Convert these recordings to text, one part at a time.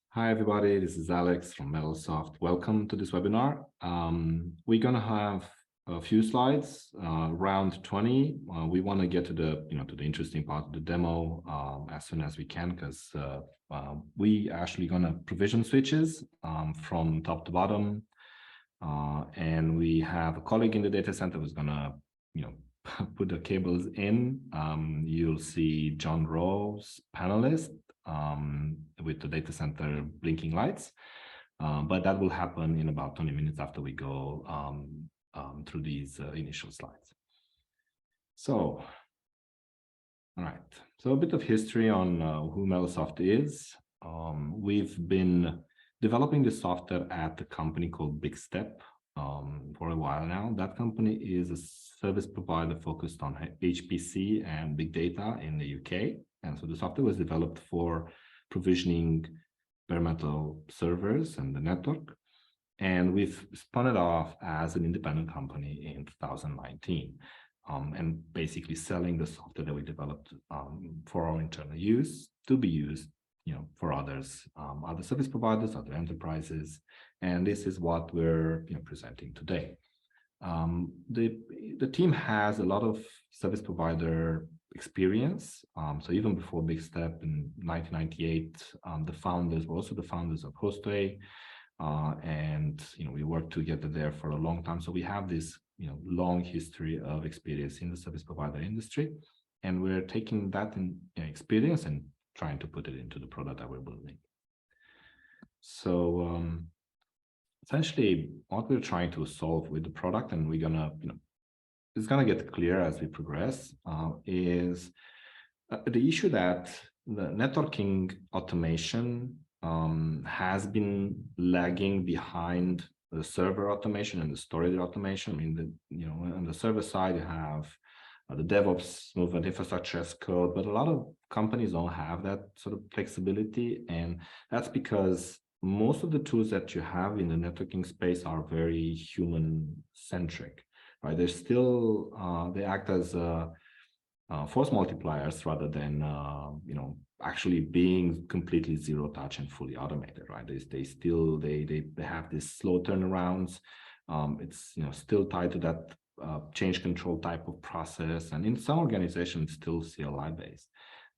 Hi, everybody. This is Alex from MetalSoft. Welcome to this webinar. We're going to have a few slides, around 20. We want to get to the, to the interesting part of the demo as soon as we can, because we actually going to provision switches from top to bottom. And we have a colleague in the data center who's going to, put the cables in. You'll see John Rowe's panelist with the data center blinking lights, but that will happen in about 20 minutes after we go through these initial slides. So, all right, so a bit of history on who MetalSoft is. We've been developing the software at a company called Big Step for a while now. That company is a service provider focused on HPC and big data in the UK. And so the software was developed for provisioning bare metal servers and the network. And we've spun it off as an independent company in 2019, and basically selling the software that we developed for our internal use to be used, for others, other service providers, other enterprises. And this is what we're presenting today. The team has a lot of service provider experience. So even before Big Step in 1998, the founders were also the founders of Bordei, and we worked together there for a long time. So we have this long history of experience in the service provider industry, and we're taking that experience and trying to put it into the product that we're building. So essentially, what we're trying to solve with the product, and we're gonna, it's gonna get clear as we progress, is the issue that the networking automation has been lagging behind the server automation and the storage automation. I mean, on the server side, you have the DevOps movement, infrastructure as code, but a lot of companies don't have that sort of flexibility, and that's because most of the tools that you have in the networking space are very human-centric, right? They're still, they act as force multipliers rather than, actually being completely zero touch and fully automated, right? They have these slow turnarounds. It's, still tied to that change control type of process. And in some organizations, still CLI based.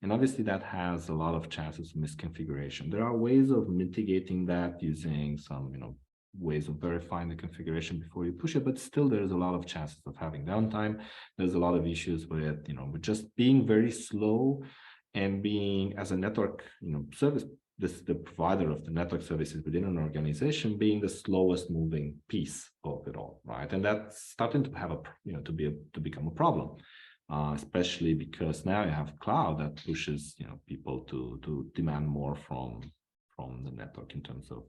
And obviously that has a lot of chances of misconfiguration. There are ways of mitigating that using some, ways of verifying the configuration before you push it, but still there's a lot of chances of having downtime. There's a lot of issues with, with just being very slow and being, as a network, service, the provider of the network services within an organization, being the slowest moving piece of it all, right? And that's starting to have to become a problem. Especially because now you have cloud that pushes people to demand more from the network in terms of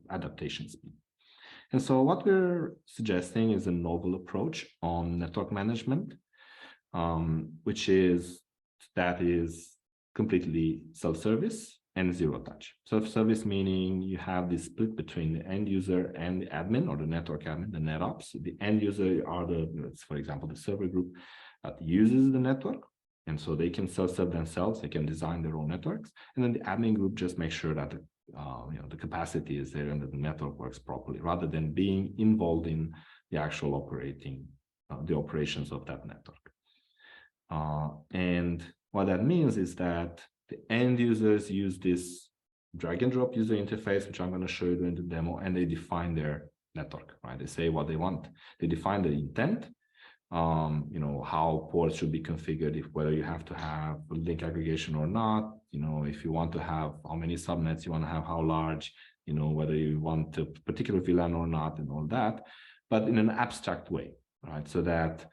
adaptation speed. And so what we're suggesting is a novel approach on network management, which is completely self-service and zero touch. Self-service meaning you have this split between the end user and the admin, or the network admin, the NetOps. The end user are for example, the server group that uses the network, and so they can self-serve themselves. They can design their own networks, and then the admin group just makes sure that the capacity is there and that the network works properly, rather than being involved in the actual the operations of that network. And what that means is that the end users use this drag and drop user interface, which I'm going to show you during the demo, and they define their network, right? They say what they want. They define the intent, how ports should be configured, whether you have to have link aggregation or not, if you want to have how many subnets you want to have, how large, whether you want a particular VLAN or not, and all that, but in an abstract way, right? So that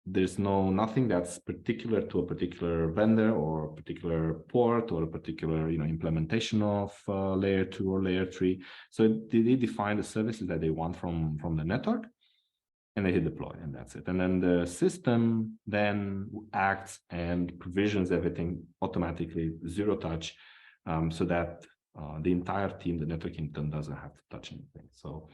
there's nothing that's particular to a particular vendor or a particular port or a particular implementation of layer 2 or layer 3. So they define the services that they want from the network, and they hit deploy, and that's it. And then the system then acts and provisions everything automatically, zero touch, so that the entire team, the networking team, doesn't have to touch anything. So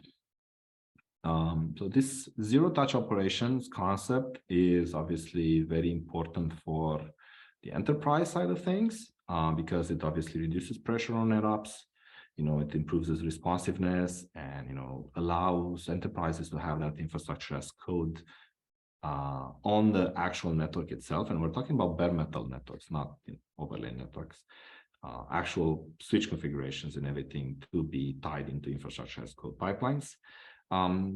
this zero touch operations concept is obviously very important for the enterprise side of things, because it obviously reduces pressure on NetOps. It improves its responsiveness and, allows enterprises to have that infrastructure as code on the actual network itself. And we're talking about bare metal networks, not overlay networks. Actual switch configurations and everything to be tied into infrastructure as code pipelines.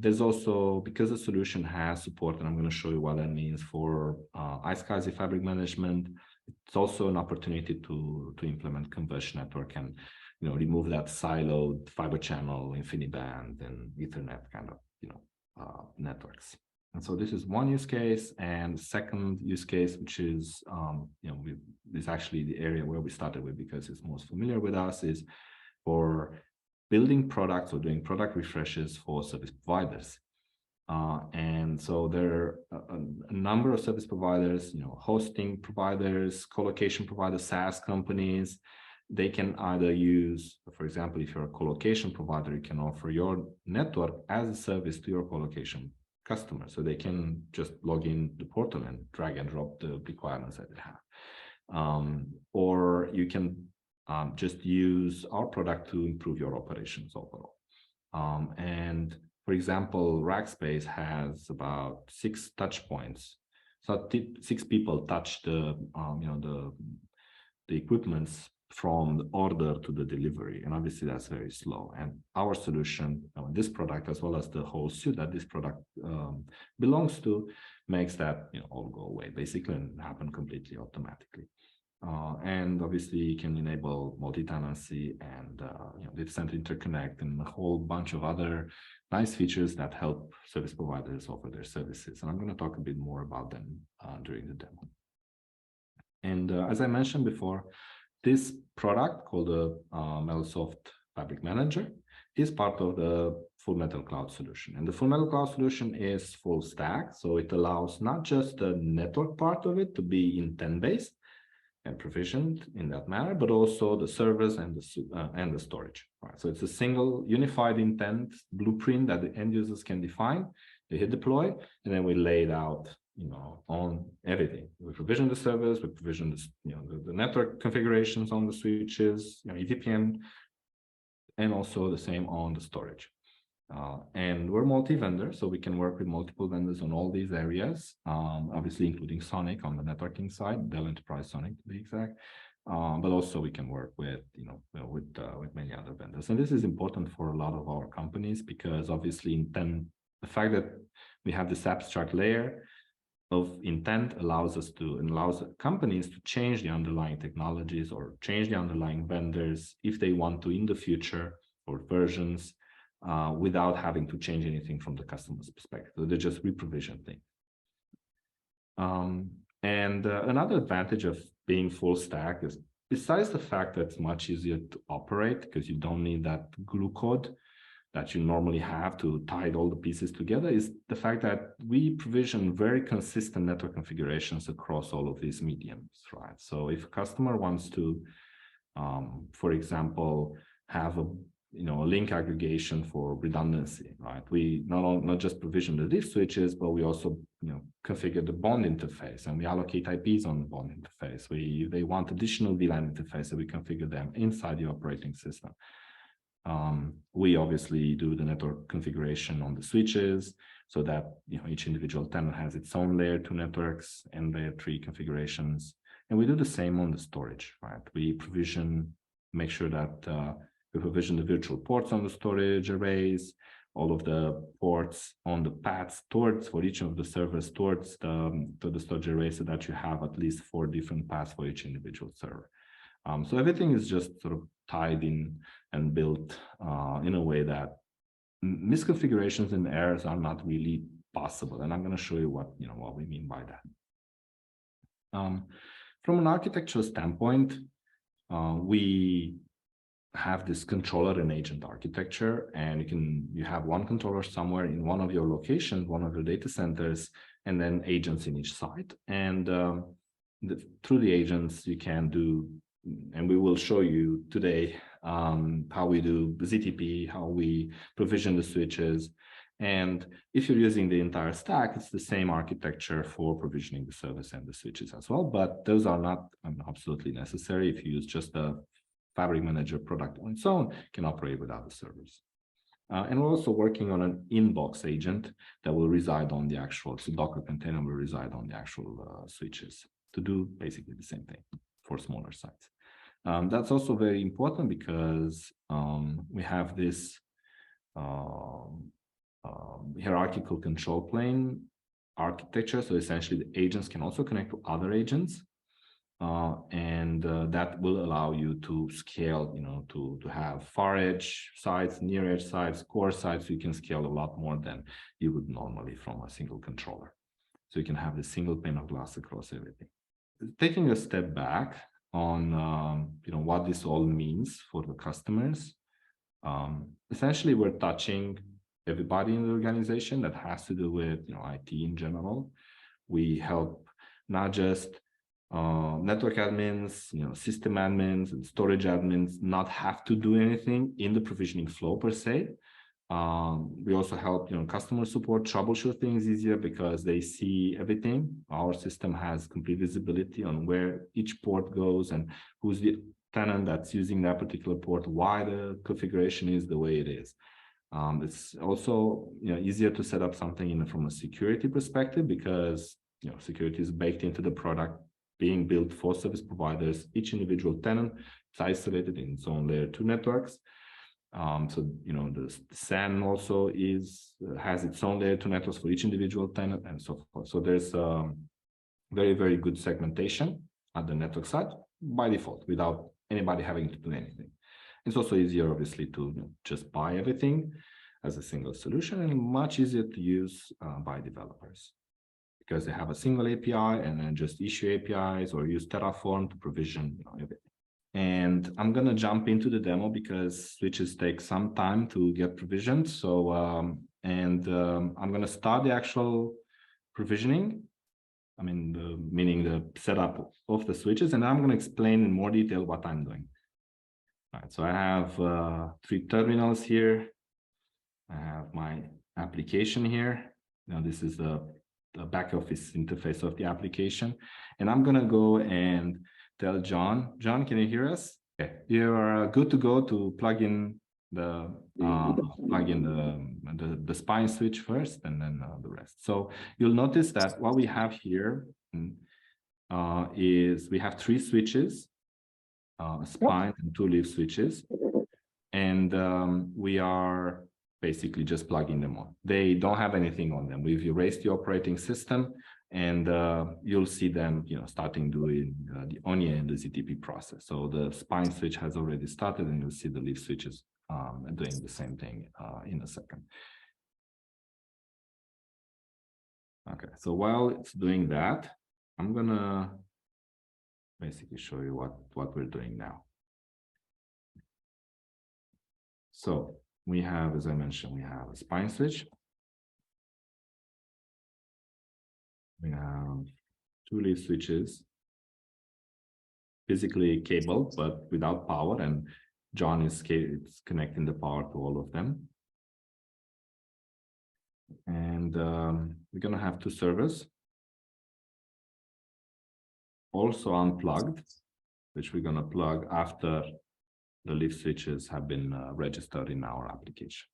There's also, because the solution has support, and I'm going to show you what that means for iSCSI fabric management, it's also an opportunity to implement converged network and remove that siloed fiber channel, InfiniBand, and Ethernet kind of networks. And so this is one use case, and second use case, which is is actually the area where we started with because it's most familiar with us, is for building products or doing product refreshes for service providers. And so there are a number of service providers, hosting providers, colocation providers, SaaS companies. They can either use, for example, if you're a colocation provider, you can offer your network as a service to your colocation customer. So they can just log in the portal and drag and drop the requirements that they have. Or you can just use our product to improve your operations overall. And for example, Rackspace has about 6 touch points. So 6 people touch the equipments from the order to the delivery, and obviously that's very slow. And our solution, this product, as well as the whole suite that this product belongs to, makes that all go away basically and happen completely automatically. And obviously you can enable multi-tenancy and data center interconnect and a whole bunch of other nice features that help service providers offer their services. And I'm going to talk a bit more about them during the demo. And as I mentioned before, this product called the MetalSoft Fabric Manager is part of the Full Metal Cloud solution. And the Full Metal Cloud solution is full stack. So it allows not just the network part of it to be intent-based and provisioned in that manner, but also the servers and the storage. Right? So it's a single unified intent blueprint that the end users can define. They hit deploy, and then we lay it out on everything. We provision the servers, we provision the network configurations on the switches, EVPN, and also the same on the storage. And we're multi-vendor, so we can work with multiple vendors on all these areas, obviously including Sonic on the networking side, Dell Enterprise Sonic to be exact, but also we can work with with many other vendors. And this is important for a lot of our companies because obviously the fact that we have this abstract layer of intent allows companies to change the underlying technologies or change the underlying vendors if they want to in the future, or versions, without having to change anything from the customer's perspective. So they just reprovision things. And another advantage of being full stack is, besides the fact that it's much easier to operate because you don't need that glue code that you normally have to tie all the pieces together, is the fact that we provision very consistent network configurations across all of these mediums, right? So if a customer wants to, for example, have a link aggregation for redundancy, right? We not just provision the diff switches, but we also configure the bond interface, and we allocate IPs on the bond interface. They want additional VLAN interface, so we configure them inside the operating system. We obviously do the network configuration on the switches so that each individual tenant has its own layer 2 networks and layer 3 configurations. And we do the same on the storage, right? We make sure that we provision the virtual ports on the storage arrays, all of the ports on the paths for each of the servers towards the storage array, so that you have at least 4 different paths for each individual server. So everything is just sort of tied in and built in a way that misconfigurations and errors are not really possible. And I'm going to show you what we mean by that. From an architectural standpoint, we have this controller and agent architecture, and you have one controller somewhere in one of your locations, one of your data centers, and then agents in each site. And through the agents, you can do, and we will show you today how we do the ZTP, how we provision the switches, And if you're using the entire stack, it's the same architecture for provisioning the service and the switches as well. But those are not absolutely necessary. If you use just the Fabric Manager product on its own, it can operate without the servers. And we're also working on an inbox agent that will reside on the actual, so Docker container will reside on the actual switches to do basically the same thing for smaller sites. That's also very important because we have this hierarchical control plane architecture. So essentially the agents can also connect to other agents. That will allow you to scale, to have far edge sites, near edge sites, core sites. You can scale a lot more than you would normally from a single controller. So you can have the single pane of glass across everything. Taking a step back on, what this all means for the customers. Essentially, we're touching everybody in the organization that has to do with, IT in general. We help not just network admins, system admins and storage admins not have to do anything in the provisioning flow per se. We also help, customer support troubleshoot things easier because they see everything. Our system has complete visibility on where each port goes and who's the tenant that's using that particular port, why the configuration is the way it is. It's also, easier to set up something from a security perspective because, security is baked into the product being built for service providers. Each individual tenant is isolated in its own layer 2 networks. So, the SAN also has its own layer 2 networks for each individual tenant and so forth. So there's very, very good segmentation at the network side by default without anybody having to do anything. It's also easier, obviously, to just buy everything as a single solution and much easier to use by developers because they have a single API and then just issue APIs or use Terraform to provision everything. And I'm going to jump into the demo because switches take some time to get provisioned. So, I'm going to start the actual provisioning. Meaning the setup of the switches, and I'm going to explain in more detail what I'm doing. All right, so I have 3 terminals here. I have my application here. Now this is the back office interface of the application. And I'm going to go and tell John, can you hear us? Okay, you're good to go to plug in the spine switch first and then the rest. So you'll notice that what we have here is we have 3 switches, a spine and 2 leaf switches, and we are basically just plugging them on. They don't have anything on them. We've erased the operating system, and you'll see them, starting doing the ONIA and the ZTP process. So the spine switch has already started, and you'll see the leaf switches doing the same thing in a second. Okay, so while it's doing that, I'm gonna basically show you what we're doing now. So we have, as I mentioned, we have a spine switch. We have 2 leaf switches, physically cabled, but without power, and John is connecting the power to all of them. And we're going to have 2 servers, also unplugged, which we're going to plug after the leaf switches have been registered in our application.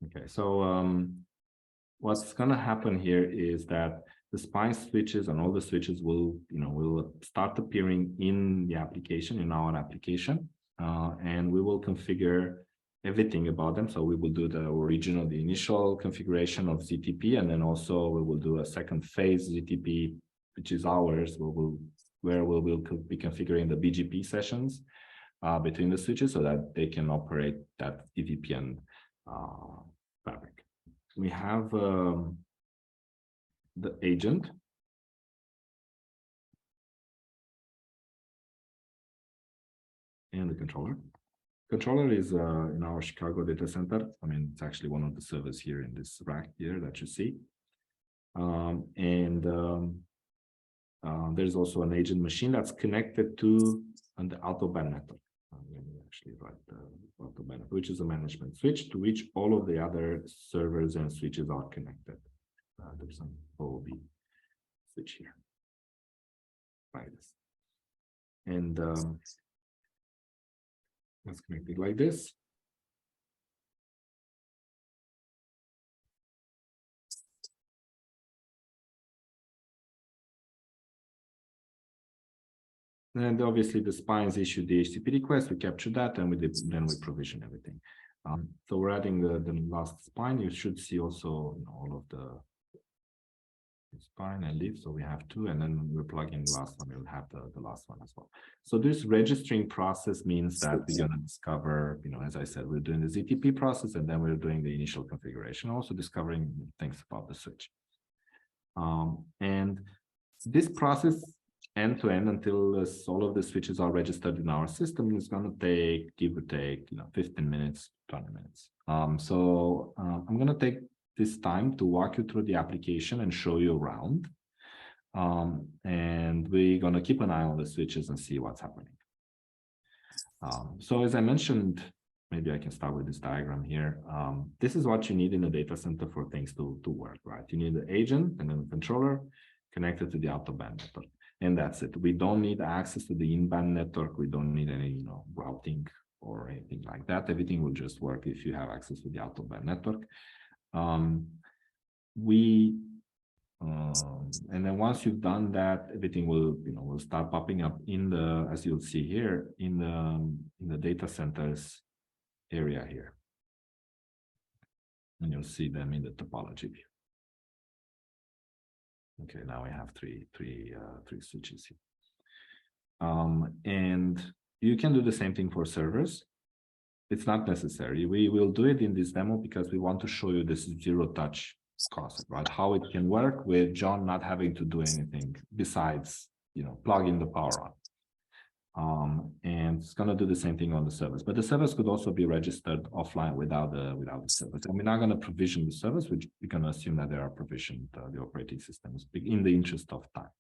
Okay, so what's going to happen here is that the spine switches and all the switches will start appearing in the application, in our application, and we will configure everything about them. So we will do the initial configuration of ZTP, and then also we will do a second phase ZTP, which is ours, where we will be configuring the BGP sessions between the switches so that they can operate that EVPN fabric. We have the agent. And the controller. Controller is in our Chicago data center. It's actually one of the servers here in this rack here that you see. there's also an agent machine that's connected to the out-of-band network. Let me actually write the out-of-band, which is a management switch to which all of the other servers and switches are connected. There's some OOB switch here, like this, and let's connect it like this. And obviously the spines issue the HTTP request, we capture that, and then we provision everything. So we're adding the last spine. You should see also all of the spine and leaf. So we have two, and then we're plugging the last one. We'll have the last one as well. So this registering process means that we're going to discover, as I said, we're doing the ZTP process, and then we're doing the initial configuration, also discovering things about the switch. And this process end to end until all of the switches are registered in our system is going to take, give or take, 15 minutes, 20 minutes. So I'm going to take this time to walk you through the application and show you around. And we're going to keep an eye on the switches and see what's happening. So as I mentioned, maybe I can start with this diagram here. This is what you need in a data center for things to work, right? You need the agent and then the controller connected to the out-of-band network. And that's it. We don't need access to the in-band network. We don't need any, routing or anything like that. Everything will just work if you have access to the out-of-band network. And then once you've done that, everything will, will start popping up in the, as you'll see here, in the data centers area here. And you'll see them in the topology view. Okay, now we have three switches here. And you can do the same thing for servers. It's not necessary. We will do it in this demo because we want to show you this zero-touch concept, right? How it can work with John not having to do anything besides, plugging the power on. And it's going to do the same thing on the servers, but the servers could also be registered offline without the servers. And we're not going to provision the servers, which we're going to assume that they are provisioned, the operating systems, in the interest of time.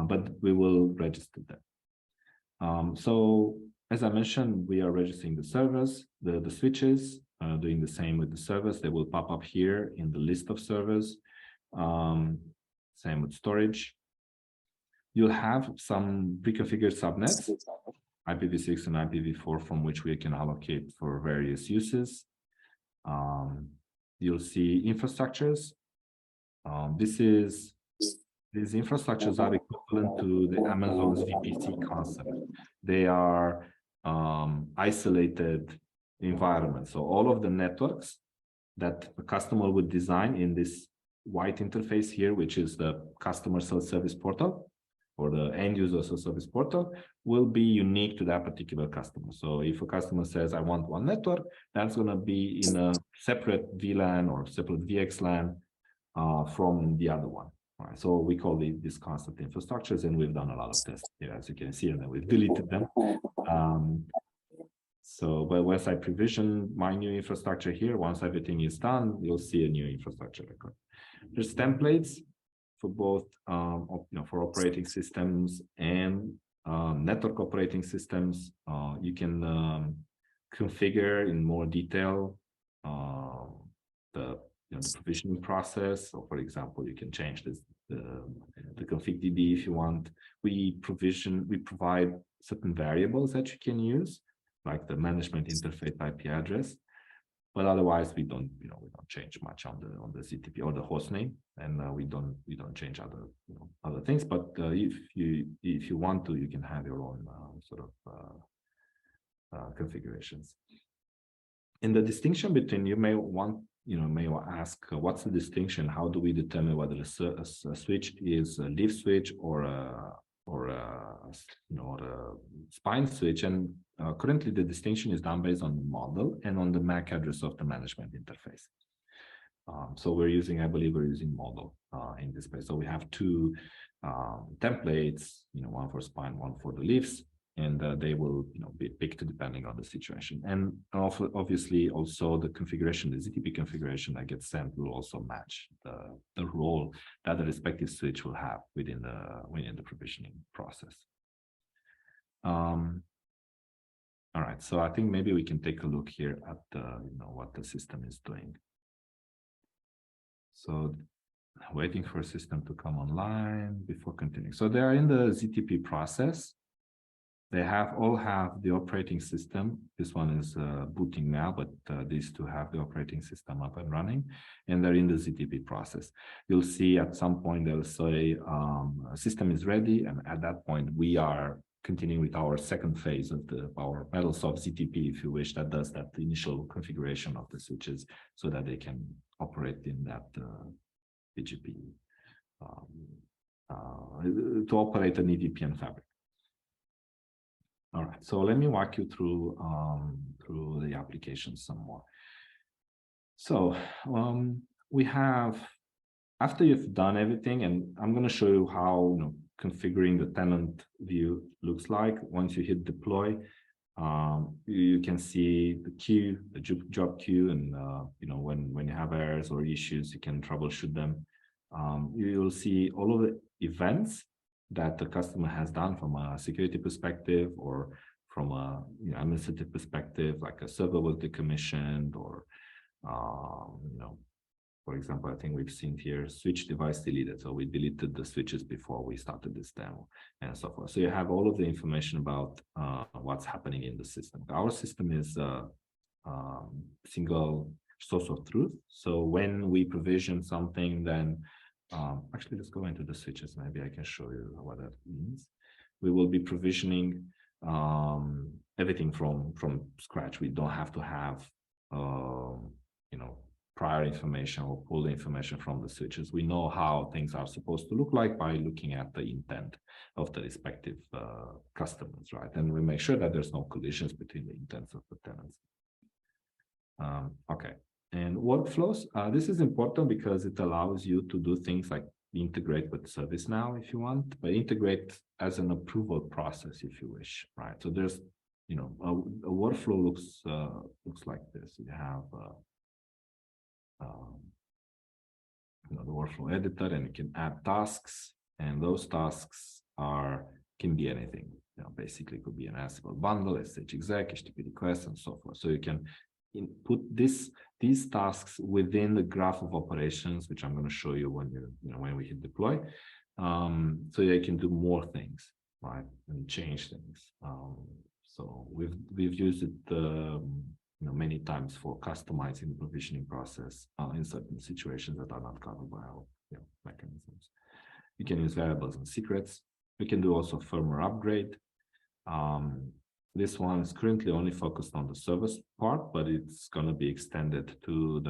But we will register them. So as I mentioned, we are registering the servers, the switches, doing the same with the servers. They will pop up here in the list of servers. Same with storage. You'll have some pre-configured subnets, IPv6 and IPv4, from which we can allocate for various uses. You'll see infrastructures. These infrastructures are equivalent to the Amazon's VPC concept. They are isolated environments. So all of the networks that a customer would design in this white interface here, which is the customer self-service portal, or the end user self-service portal, will be unique to that particular customer. So if a customer says, I want one network, that's going to be in a separate VLAN or separate VXLAN from the other one. All right, so we call these concept infrastructures, and we've done a lot of tests here, as you can see, and then we've deleted them. But once I provision my new infrastructure here, once everything is done, you'll see a new infrastructure record. There's templates for both, for operating systems and network operating systems. You can configure in more detail the provisioning process. So, for example, you can change the config DB if you want. We provide certain variables that you can use, like the management interface IP address. But otherwise, we don't change much on the ZTP or the host name, and we don't change other things. But if you want to, you can have your own configurations. In the distinction between, you may ask, what's the distinction? How do we determine whether a switch is a leaf switch or a spine switch? And currently the distinction is done based on the model and on the MAC address of the management interface. So I believe we're using model in this place. So we have two templates, one for spine, one for the leaves. and they will be picked depending on the situation. And obviously also the configuration, the ZTP configuration that gets sent will also match the role that the respective switch will have within the provisioning process. All right, so I think maybe we can take a look here at what the system is doing. So waiting for a system to come online before continuing. So they are in the ZTP process. They all have the operating system. This one is booting now, but these two have the operating system up and running, and they're in the ZTP process. You'll see at some point they'll say system is ready, and at that point we are continuing with our second phase of our MetalSoft ZTP, if you wish, that does that initial configuration of the switches so that they can operate in that BGP to operate an EVPN fabric. All right, so let me walk you through the application some more. So we have, after you've done everything, and I'm going to show you how configuring the tenant view looks like. Once you hit deploy, you can see the queue, the job queue, and when you have errors or issues, you can troubleshoot them. You'll see all of the events that the customer has done from a security perspective or from a administrative perspective, like a server was decommissioned, or for example, I think we've seen here switch device deleted. So we deleted the switches before we started this demo and so forth. So you have all of the information about what's happening in the system. Our system is a single source of truth. So when we provision something, then actually, let's go into the switches. Maybe I can show you what that means. We will be provisioning everything from scratch. We don't have to have prior information or pull the information from the switches. We know how things are supposed to look like by looking at the intent of the respective customers, right? And we make sure that there's no collisions between the intents of the tenants. Okay. And workflows, this is important because it allows you to do things like integrate with ServiceNow if you want, but integrate as an approval process if you wish, right? So there's, a workflow looks like this. You have, the workflow editor, and you can add tasks, and those tasks can be anything. Basically, it could be an Ansible bundle, SH exec, HTTP request, and so forth. So you can input these tasks within the graph of operations, which I'm going to show you when we hit deploy, so you can do more things, right, and change things. So we've used it many times for customizing the provisioning process in certain situations that are not covered by our mechanisms. You can use variables and secrets. We can do also firmware upgrade. This one is currently only focused on the service part, but it's going to be extended to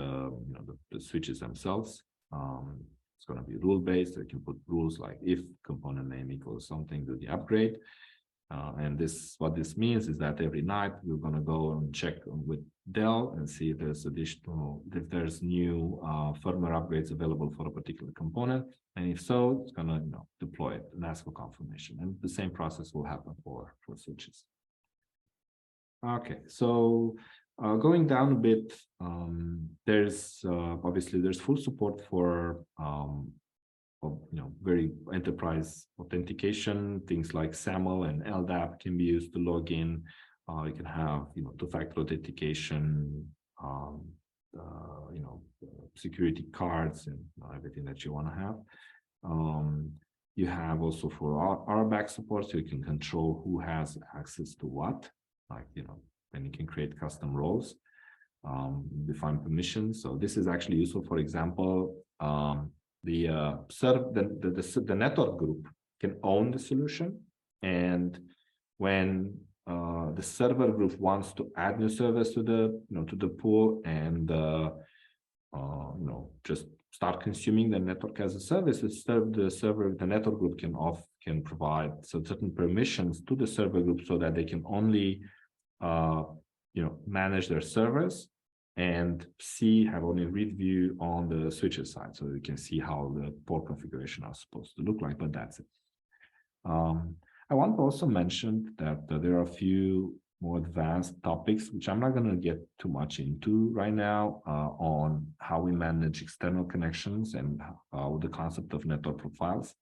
the switches themselves. It's going to be rule-based. So you can put rules like if component name equals something, do the upgrade. And what this means is that every night we're going to go and check with Dell and see if there's new firmware upgrades available for a particular component. And if so, it's going to deploy it and ask for confirmation. And the same process will happen for switches. Okay, so going down a bit, there's obviously there's full support for very enterprise authentication. Things like SAML and LDAP can be used to log in. You can have two-factor authentication, security cards, and everything that you want to have. You have also for RBAC support, so you can control who has access to what. Like then you can create custom roles, define permissions. So this is actually useful. For example, the network group can own the solution, and when the server group wants to add new servers to the pool and just start consuming the network as a service, the network group can provide certain permissions to the server group so that they can only manage their servers and have only read view on the switches side, so you can see how the port configuration are supposed to look like, but that's it. I want to also mention that there are a few more advanced topics, which I'm not going to get too much into right now, on how we manage external connections and the concept of network profiles.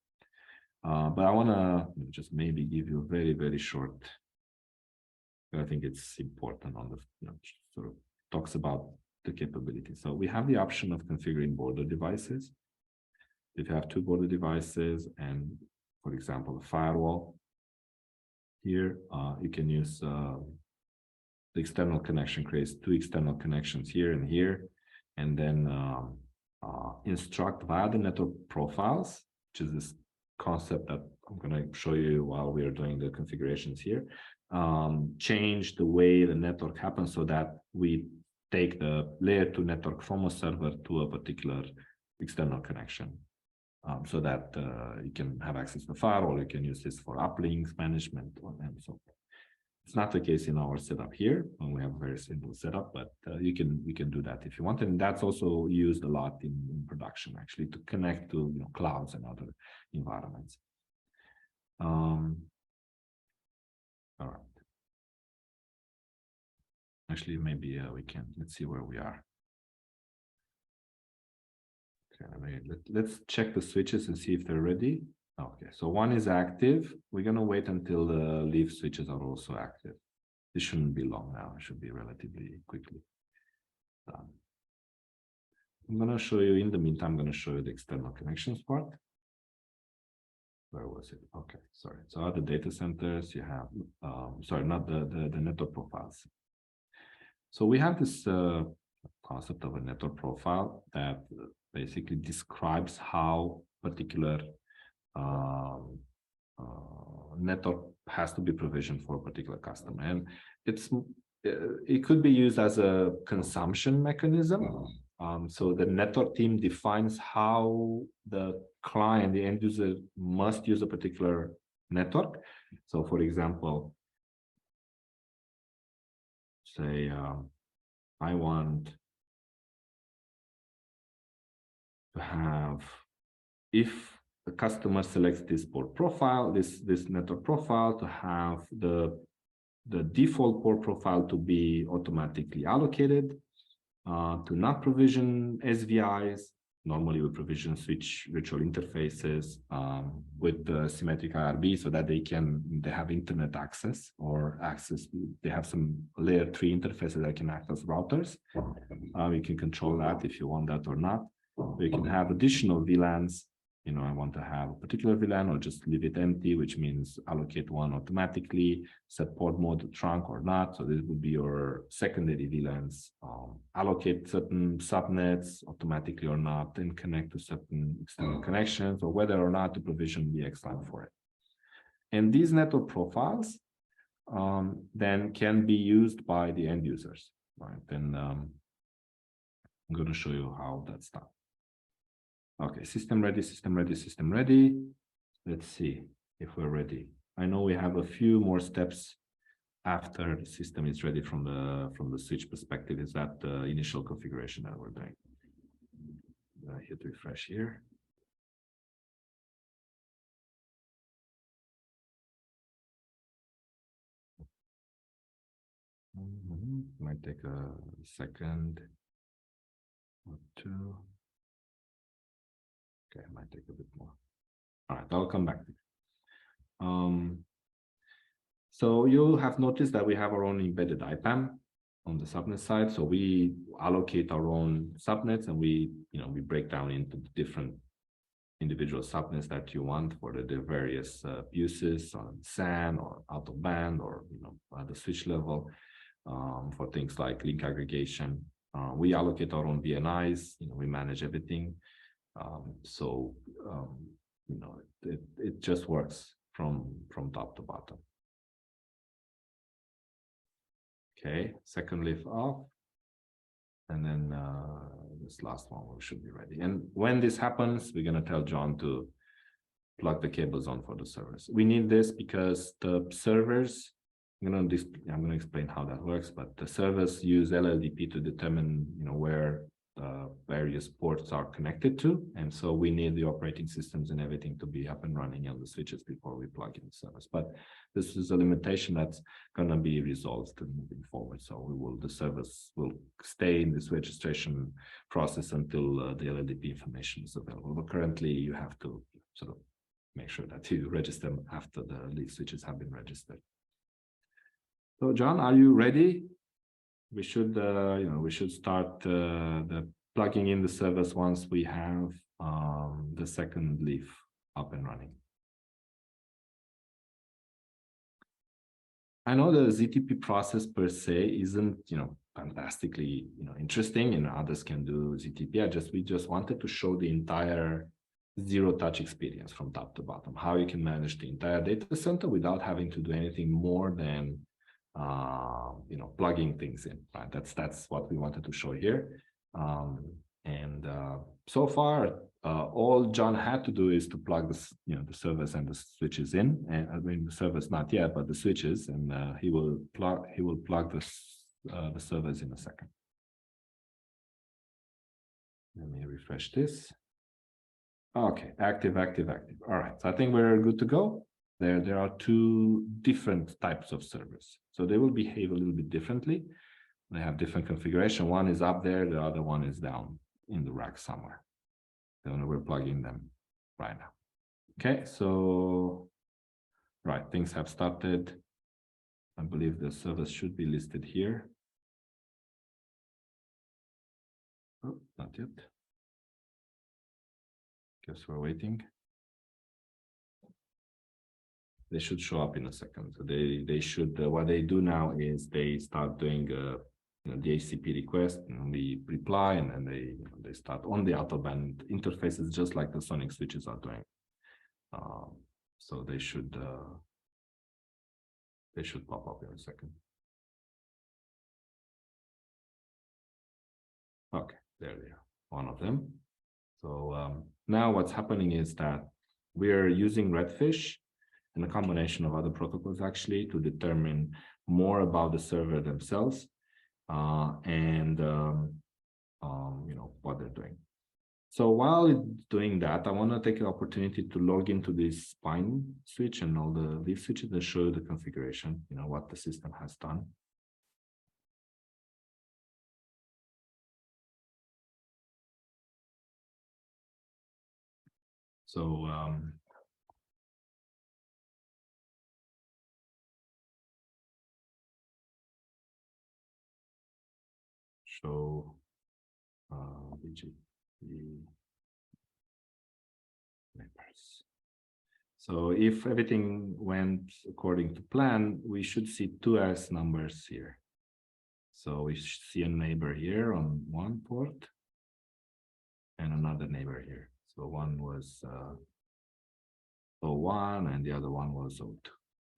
But I want to just maybe give you a very, very short. I think it's important on the sort of talks about the capability. So we have the option of configuring border devices. If you have two border devices and, for example, a firewall, here you can use the external connection, creates two external connections here and here, and then instruct via the network profiles, which is this concept that I'm going to show you while we are doing the configurations here. Change the way the network happens so that we take the layer 2 network from a server to a particular external connection, so that you can have access to the firewall. You can use this for uplinks management and so forth. It's not the case in our setup here, and we have a very simple setup, but you can do that if you want, and that's also used a lot in production, actually, to connect to clouds and other environments. All right. Actually, maybe we can. Let's see where we are. Okay, let's check the switches and see if they're ready. Okay, so one is active. We're going to wait until the leaf switches are also active. This shouldn't be long now. It should be relatively quickly done. I'm going to show you, in the meantime, I'm going to show you the external connections part. Where was it? Okay, sorry. So other data centers, you have, sorry, not the network profiles. So we have this concept of a network profile that basically describes how particular network has to be provisioned for a particular customer, and it could be used as a consumption mechanism. So the network team defines how the client, the end user, must use a particular network. So, for example, say I want to have, if the customer selects this port profile, this network profile, to have the default port profile to be automatically allocated, to not provision SVIs. Normally we provision switch virtual interfaces with the symmetric IRB so that they have internet access, or access, they have some layer 3 interfaces that can act as routers. You can control that if you want that or not. We can have additional VLANs. I want to have a particular VLAN, or just leave it empty, which means allocate one automatically, set port mode trunk or not. So this would be your secondary VLANs. Allocate certain subnets automatically or not, then connect to certain external connections, or whether or not to provision the VXLAN for it. And these network profiles then can be used by the end users, right? Then I'm going to show you how that's done. Okay, system ready, system ready, system ready. Let's see if we're ready. I know we have a few more steps after the system is ready from the switch perspective. Is that the initial configuration that we're doing? Hit refresh here. Might take a second or two. Okay, it might take a bit more. All right, I'll come back to you. So you'll have noticed that we have our own embedded IPAM on the subnet side. So we allocate our own subnets, and we break down into the different individual subnets that you want for the various uses on SAN or out of band, or at the switch level, for things like link aggregation. We allocate our own VNIs. We manage everything. It just works from top to bottom. Okay, second leaf off, and then this last one should be ready. And when this happens, we're going to tell John to plug the cables on for the servers. We need this because the servers, I'm going to explain how that works, but the servers use LLDP to determine where various ports are connected to. And so we need the operating systems and everything to be up and running on the switches before we plug in the service. But this is a limitation that's going to be resolved moving forward. So the service will stay in this registration process until the LLDP information is available. But currently you have to sort of make sure that you register them after the leaf switches have been registered. So John, are you ready? We should, we should start the plugging in the service once we have the second leaf up and running. I know the ZTP process per se isn't, fantastically, interesting, and others can do ZTP. We just wanted to show the entire zero-touch experience from top to bottom, how you can manage the entire data center without having to do anything more than plugging things in, right? That's what we wanted to show here. So far, all John had to do is to plug the servers and the switches in. And I mean, the servers not yet, but the switches, and he will plug the servers in a second. Let me refresh this. Okay, active. All right, so I think we're good to go. There are two different types of servers, so they will behave a little bit differently. They have different configuration. One is up there, the other one is down in the rack somewhere. Then we're plugging them right now. Okay, so right, things have started. I believe the servers should be listed here. Oh, not yet. Guess we're waiting. They should show up in a second. So they should, what they do now is they start doing the HCP request, and we reply, and then they start on the out-of-band interfaces, just like the Sonic switches are doing. So they should pop up in a second. Okay, there they are, one of them. So now what's happening is that we're using Redfish and a combination of other protocols actually to determine more about the server themselves and what they're doing. So while it's doing that, I want to take the opportunity to log into this spine switch and all the leaf switches and show you the configuration, what the system has done. So show BGP neighbors. So if everything went according to plan, we should see two S numbers here. So we see a neighbor here on one port and another neighbor here. So one was 01 and the other one was 02.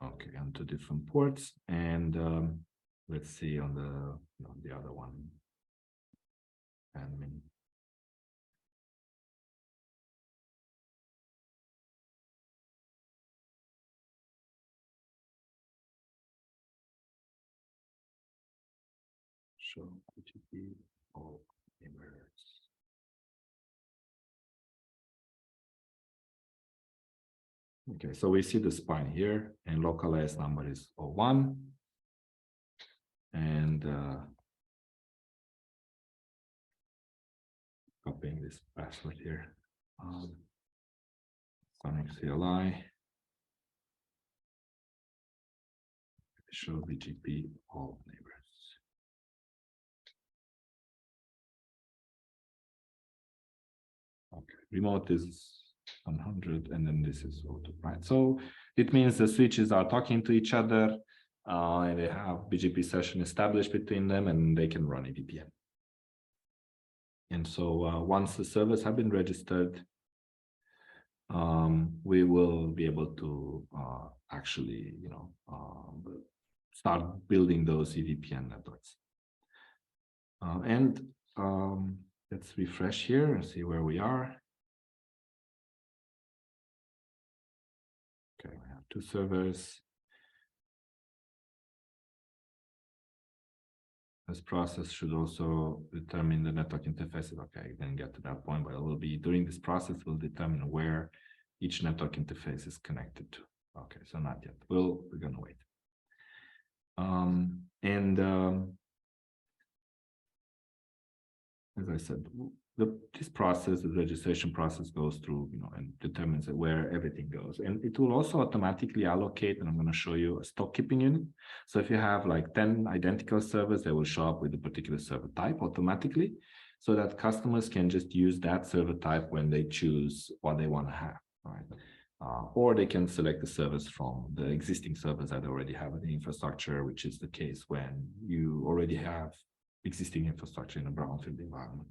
Okay, on two different ports. And let's see on the other one. Admin. Show BGP all neighbors. Okay, so we see the spine here, and local AS number is 01. And copying this password here. Sonic CLI. Show BGP all neighbors. Okay, remote is 100, and then this is 02, right? So it means the switches are talking to each other, and they have BGP session established between them, and they can run a VPN. And so once the servers have been registered, we will be able to actually, start building those EVPN networks. Let's refresh here and see where we are. Okay, we have two servers. This process should also determine the network interfaces. Okay, I didn't get to that point, but it will be during this process will determine where each network interface is connected to. Okay, so not yet. We're gonna wait. As I said, this process, the registration process, goes through, and determines where everything goes. And it will also automatically allocate, and I'm going to show you a stock keeping unit. So if you have like 10 identical servers, they will show up with a particular server type automatically, so that customers can just use that server type when they choose what they want to have, right? Or they can select the servers from the existing servers that already have an infrastructure, which is the case when you already have existing infrastructure in a brownfield environment.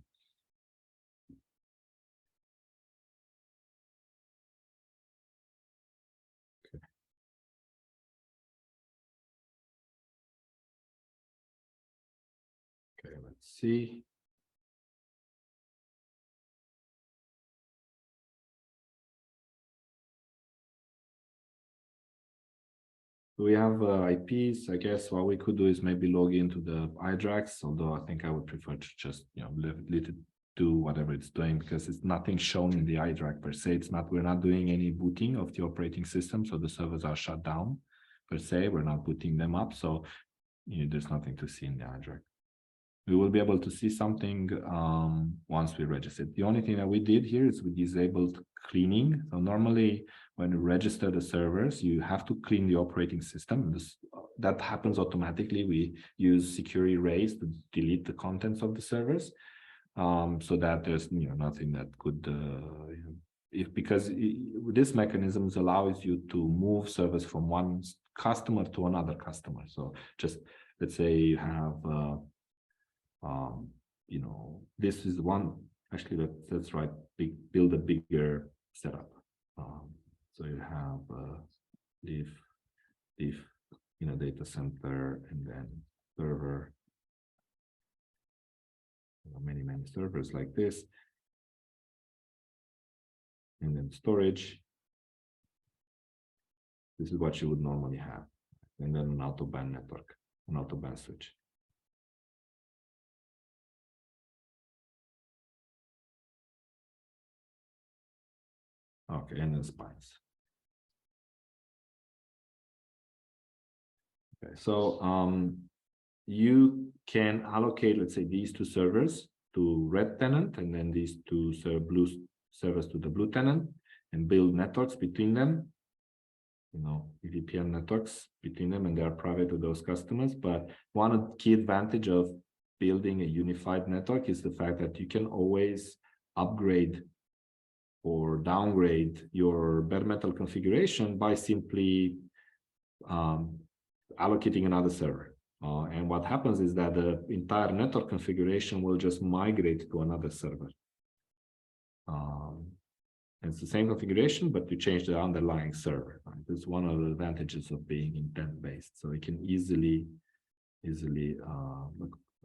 Okay, let's see. We have IPs. I guess what we could do is maybe log into the iDRAX, although I think I would prefer to just let it do whatever it's doing, because it's nothing shown in the iDRAC per se. We're not doing any booting of the operating system, so the servers are shut down per se. We're not booting them up, so there's nothing to see in the iDRAC. We will be able to see something once we register. The only thing that we did here is we disabled cleaning. So normally when you register the servers, you have to clean the operating system. That happens automatically. We use secure erase to delete the contents of the servers, so that there's nothing that could, because this mechanism allows you to move servers from one customer to another customer. So just let's say you have this is one, actually that's right, build a bigger setup. So you have diff data center, and then server, many servers like this, and then storage. This is what you would normally have, and then an out-of-band network, an out-of-band switch. Okay, and then spines. Okay, so you can allocate, let's say, these two servers to red tenant, and then these two blue servers to the blue tenant, and build networks between them, VPN networks between them, and they are private to those customers. But one key advantage of building a unified network is the fact that you can always upgrade or downgrade your bare metal configuration by simply allocating another server. And what happens is that the entire network configuration will just migrate to another server. It's the same configuration, but you change the underlying server. Right? That's one of the advantages of being intent-based. So you can easily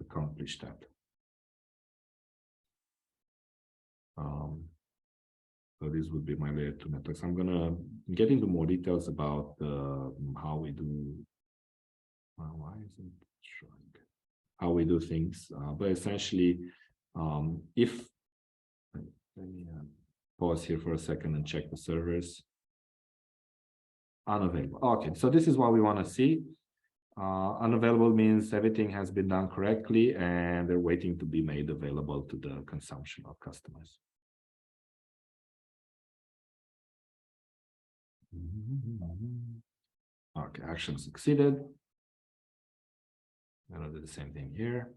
accomplish that. So this would be my layer 2 networks. I'm gonna get into more details about how we do. Why isn't it showing? How we do things, but essentially, if let me pause here for a second and check the servers. Unavailable. Okay, so this is what we want to see. Unavailable means everything has been done correctly and they're waiting to be made available to the consumption of customers. Okay, action succeeded. I'm gonna do the same thing here.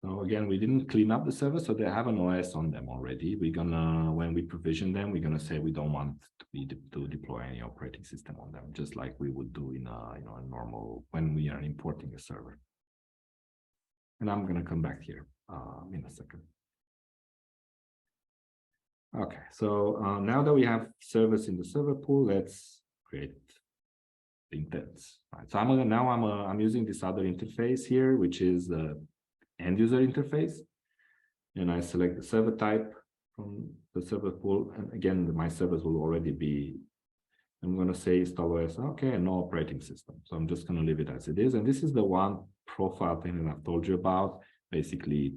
So again, we didn't clean up the server, so they have an OS on them already. We're gonna, when we provision them, we're gonna say we don't want to deploy any operating system on them, just like we would do in a a normal when we are importing a server. And I'm gonna come back here in a second. Okay, so now that we have servers in the server pool, let's create the intents. Right, so I'm using this other interface here, which is the end user interface, and I select the server type from the server pool, and again my servers will already be I'm going to say install OS. Okay, no operating system. So I'm just going to leave it as it is. And this is the one profile thing that I've told you about. Basically,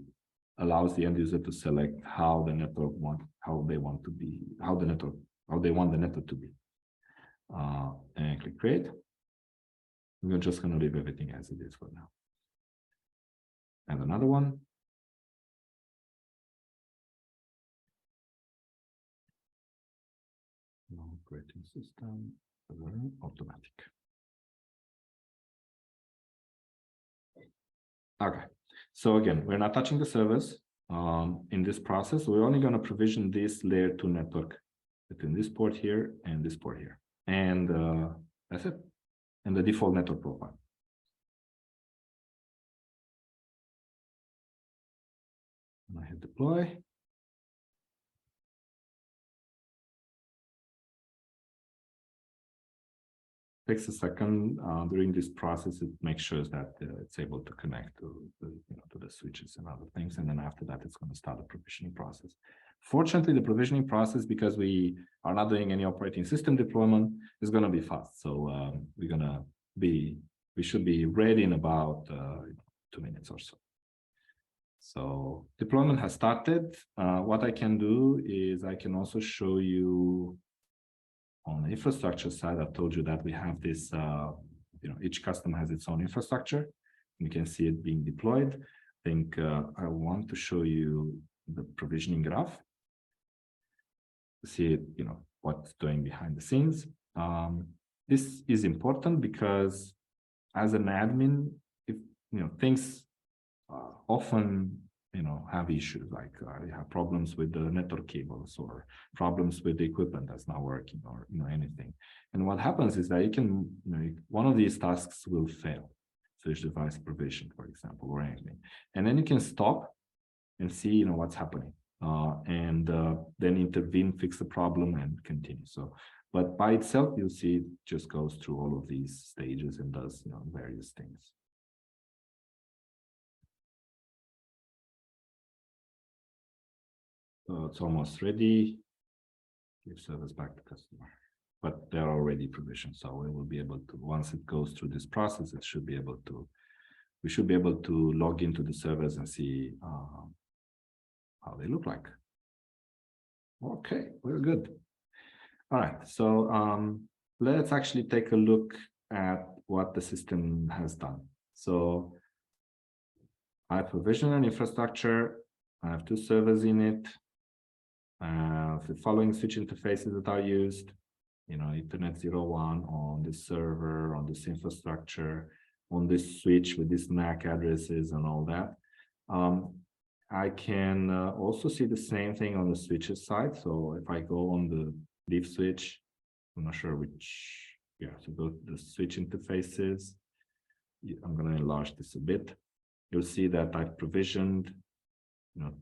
allows the end user to select how the network how they want the network to be. And click create. We're just going to leave everything as it is for now. And another one. Operating system, automatic. Okay, so again, we're not touching the servers in this process. We're only going to provision this layer 2 network between this port here and this port here. And that's it. And the default network profile. And I hit deploy. Takes a second. During this process, it makes sure that it's able to connect to the switches and other things. And then after that, it's going to start the provisioning process. Fortunately, the provisioning process, because we are not doing any operating system deployment, is going to be fast. So we should be ready in about 2 minutes or so. So deployment has started. What I can do is I can also show you on the infrastructure side. I've told you that we have this, each customer has its own infrastructure. You can see it being deployed. I think I want to show you the provisioning graph to see, what's doing behind the scenes. This is important because as an admin, if things often have issues like you have problems with the network cables or problems with the equipment that's not working or anything. And what happens is that you can one of these tasks will fail, switch device provision, for example, or anything, and then you can stop and see what's happening and then intervene, fix the problem, and continue. So but by itself, you'll see it just goes through all of these stages and does various things. So it's almost ready. Give service back to customer, but they're already provisioned. So we will be able to, once it goes through this process, we should be able to log into the servers and see how they look like. Okay, we're good. All right, so let's actually take a look at what the system has done. So I provision an infrastructure. I have 2 servers in it. The following switch interfaces that are used, Ethernet 01 on this server, on this infrastructure, on this switch with these MAC addresses and all that. I can also see the same thing on the switches side. So if I go on the leaf switch, I'm not sure which, so go to the switch interfaces. I'm going to enlarge this a bit. You'll see that I've provisioned,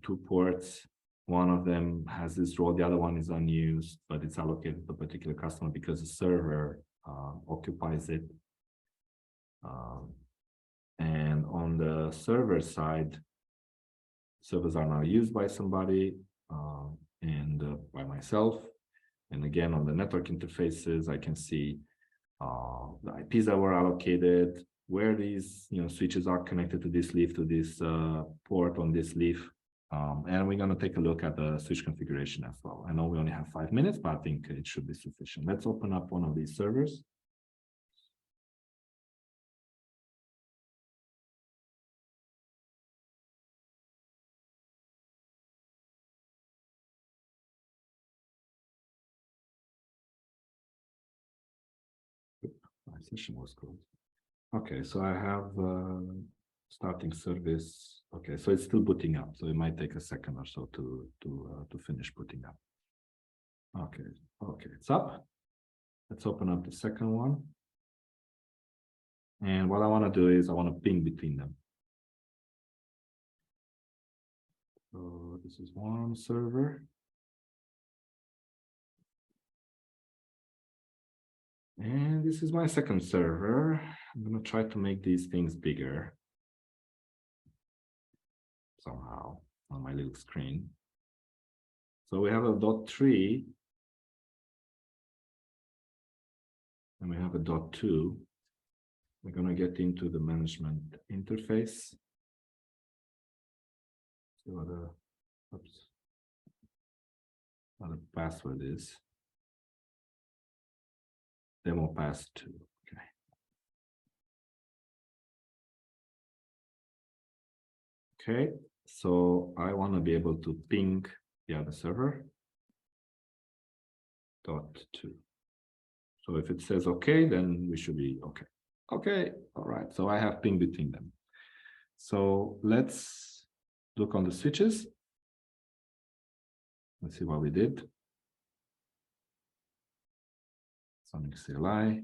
2 ports. One of them has this role, the other one is unused, but it's allocated to a particular customer because the server occupies it. And on the server side, servers are now used by somebody and by myself. And again, on the network interfaces, I can see the IPs that were allocated, where these switches are connected to this leaf, to this port on this leaf. And we're going to take a look at the switch configuration as well. I know we only have 5 minutes, but I think it should be sufficient. Let's open up one of these servers. My session was closed. Okay, so I have starting service. Okay, so it's still booting up, so it might take a second or so to finish booting up. Okay, it's up. Let's open up the second one. And what I want to do is I want to ping between them. So this is one server. And this is my second server. I'm going to try to make these things bigger somehow on my little screen. So we have a .3 and we have a .2. We're going to get into the management interface. See what the password is. Demo pass 2. Okay. Okay, so I want to be able to ping the other server. .2. So if it says okay, then we should be okay. Okay, all right. So I have ping between them. So let's look on the switches. Let's see what we did. Sonic CLI.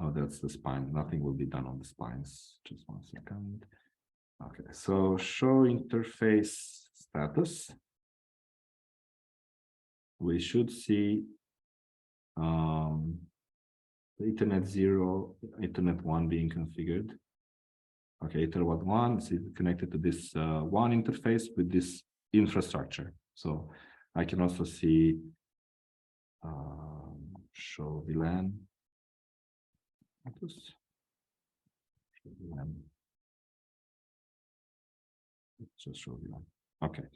Oh, that's the spine. Nothing will be done on the spines. Just 1 second. Okay, so show interface status. We should see the Ethernet 0, Ethernet 1 being configured. Okay, Ethernet 1 is connected to this one interface with this infrastructure. So I can also see show VLAN. Just show VLAN. Okay.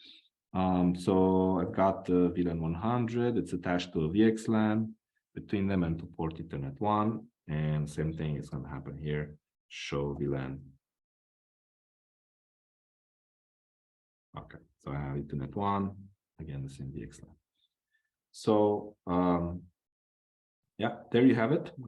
So I've got the VLAN 100. It's attached to a VXLAN between them and to port Ethernet 1. And same thing is going to happen here. Show VLAN. Okay, so I have Ethernet 1, again, the same VXLAN. So, yeah, there you have it.